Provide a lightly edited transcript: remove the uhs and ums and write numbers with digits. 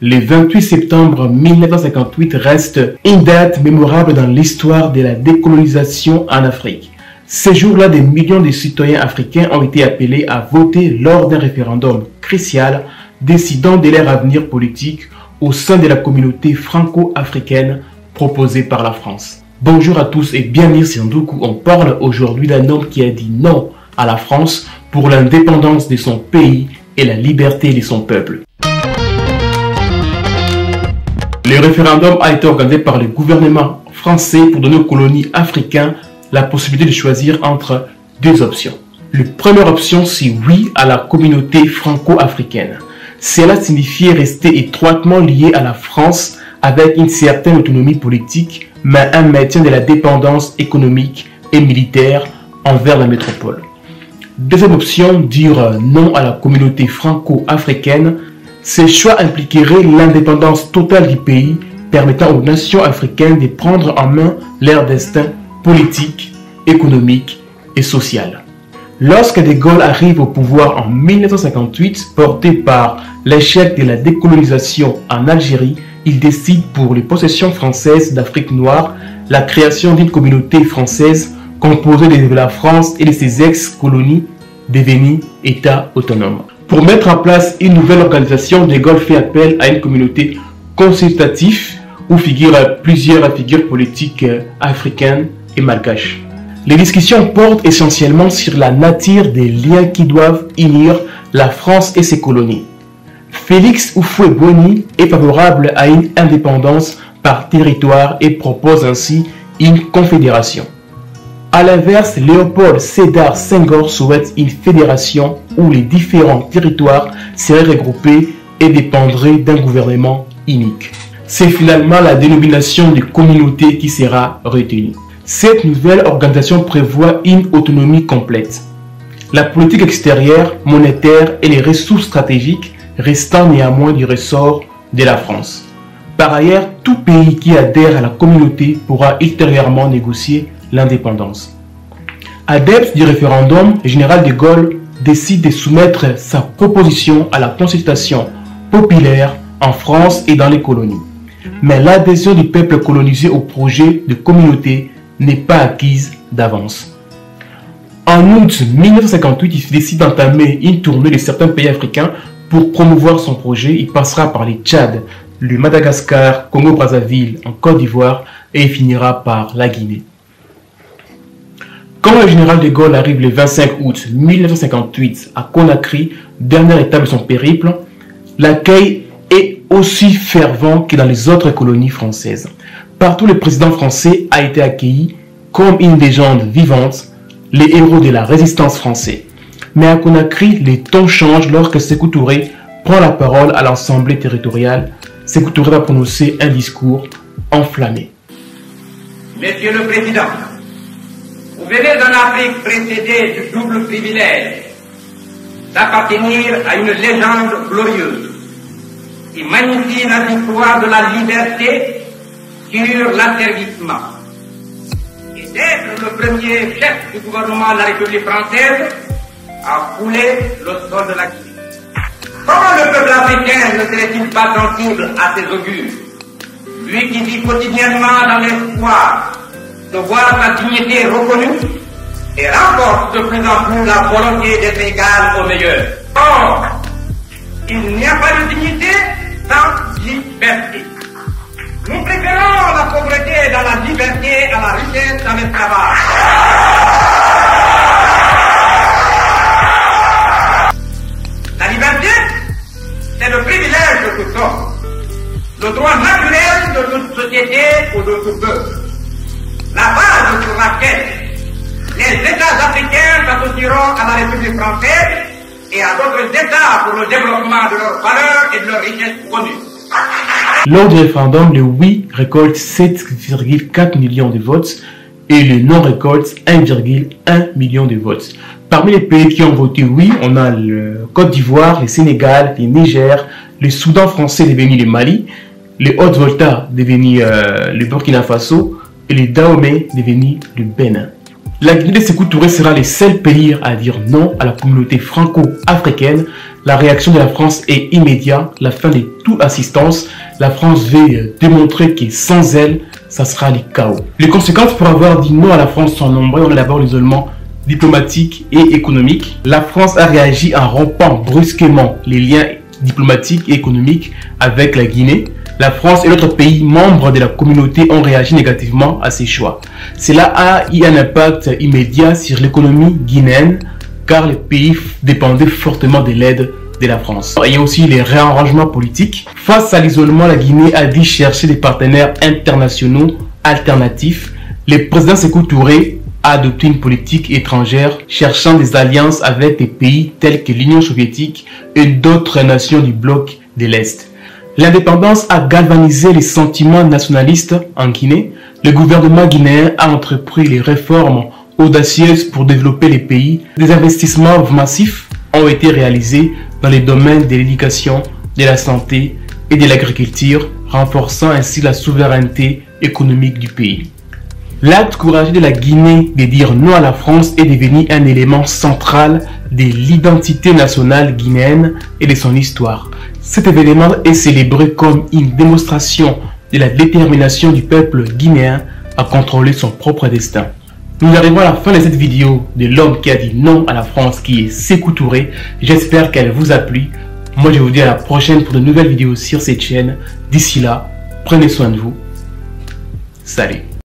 Le 28 septembre 1958 reste une date mémorable dans l'histoire de la décolonisation en Afrique. Ces jours-là, des millions de citoyens africains ont été appelés à voter lors d'un référendum crucial décidant de leur avenir politique au sein de la communauté franco-africaine proposée par la France. Bonjour à tous et bienvenue sur Ndoukou. On parle aujourd'hui d'un homme qui a dit non à la France pour l'indépendance de son pays et la liberté de son peuple. Le référendum a été organisé par le gouvernement français pour donner aux colonies africaines la possibilité de choisir entre deux options. La première option, c'est oui à la communauté franco-africaine. Cela signifiait rester étroitement lié à la France avec une certaine autonomie politique, mais un maintien de la dépendance économique et militaire envers la métropole. Deuxième option, dire non à la communauté franco-africaine. Ces choix impliqueraient l'indépendance totale du pays, permettant aux nations africaines de prendre en main leur destin politique, économique et social. Lorsque De Gaulle arrive au pouvoir en 1958, porté par l'échec de la décolonisation en Algérie, il décide pour les possessions françaises d'Afrique noire la création d'une communauté française composée de la France et de ses ex-colonies devenues États autonomes. Pour mettre en place une nouvelle organisation, De Gaulle fait appel à une communauté consultative où figurent plusieurs figures politiques africaines et malgaches. Les discussions portent essentiellement sur la nature des liens qui doivent unir la France et ses colonies. Félix Houphouët-Boigny est favorable à une indépendance par territoire et propose ainsi une confédération. A l'inverse, Léopold Sédar Senghor souhaite une fédération où les différents territoires seraient regroupés et dépendraient d'un gouvernement unique. C'est finalement la dénomination de communauté qui sera retenue. Cette nouvelle organisation prévoit une autonomie complète. La politique extérieure, monétaire et les ressources stratégiques restant néanmoins du ressort de la France. Par ailleurs, tout pays qui adhère à la communauté pourra ultérieurement négocier l'indépendance. Adepte du référendum, le général de Gaulle décide de soumettre sa proposition à la consultation populaire en France et dans les colonies. Mais l'adhésion du peuple colonisé au projet de communauté n'est pas acquise d'avance. En août 1958, il décide d'entamer une tournée de certains pays africains pour promouvoir son projet. Il passera par les Tchad, le Madagascar, Congo-Brazzaville, en Côte d'Ivoire et il finira par la Guinée. Quand le général de Gaulle arrive le 25 août 1958 à Conakry, dernière étape de son périple, l'accueil est aussi fervent que dans les autres colonies françaises. Partout, le président français a été accueilli comme une légende vivante, les héros de la résistance française. Mais à Conakry, les tons changent lorsque Sékou Touré prend la parole à l'Assemblée territoriale. Sékou Touré va prononcer un discours enflammé. Monsieur le Président, vous venez en Afrique précédée du double privilège d'appartenir à une légende glorieuse qui magnifie la victoire de la liberté sur l'asservissement et d'être le premier chef du gouvernement de la République française à fouler le sol de la Guinée. Comment le peuple africain ne serait-il pas sensible à ces augures? Lui qui vit quotidiennement dans l'espoir de voir sa dignité reconnue et renforce de plus en plus la volonté d'être égal au meilleur. Or, il n'y a pas de dignité sans liberté. Nous préférons la pauvreté dans la liberté à la richesse dans l'esclavage. La liberté, c'est le privilège de tout homme, le droit naturel de toute société ou de tout peuple. La base sur laquelle les États africains s'associeront à la République française et à d'autres États pour le développement de leurs valeurs et de leurs richesses connues. Lors du référendum, le oui récolte 7,4 millions de votes et le non récolte 1,1 million de votes. Parmi les pays qui ont voté oui, on a le Côte d'Ivoire, le Sénégal, le Niger, le Soudan français devenu le Mali, le Haute-Volta devenu le Burkina Faso et le Dahomey devenu le Bénin. La Guinée de Sékou Touré sera le seul pays à dire non à la communauté franco-africaine, La réaction de la France est immédiate, la fin de toute assistance. La France veut démontrer que sans elle, ça sera le chaos. Les conséquences pour avoir dit non à la France sont nombreuses. On a d'abord l'isolement diplomatique et économique. La France a réagi en rompant brusquement les liens diplomatiques et économiques avec la Guinée. La France et d'autres pays membres de la communauté ont réagi négativement à ces choix. Cela a eu un impact immédiat sur l'économie guinéenne car le pays dépendait fortement de l'aide de la France. Il y a aussi les réarrangements politiques. Face à l'isolement, la Guinée a dû chercher des partenaires internationaux alternatifs. Le président Sékou Touré a adopté une politique étrangère cherchant des alliances avec des pays tels que l'Union soviétique et d'autres nations du bloc de l'Est. L'indépendance a galvanisé les sentiments nationalistes en Guinée. Le gouvernement guinéen a entrepris les réformes audacieuses pour développer les pays. Des investissements massifs ont été réalisés dans les domaines de l'éducation, de la santé et de l'agriculture, renforçant ainsi la souveraineté économique du pays. L'acte courageux de la Guinée de dire non à la France est devenu un élément central de l'identité nationale guinéenne et de son histoire. Cet événement est célébré comme une démonstration de la détermination du peuple guinéen à contrôler son propre destin. Nous arrivons à la fin de cette vidéo de l'homme qui a dit non à la France, qui est Sékou Touré. J'espère qu'elle vous a plu. Moi, je vous dis à la prochaine pour de nouvelles vidéos sur cette chaîne. D'ici là, prenez soin de vous. Salut.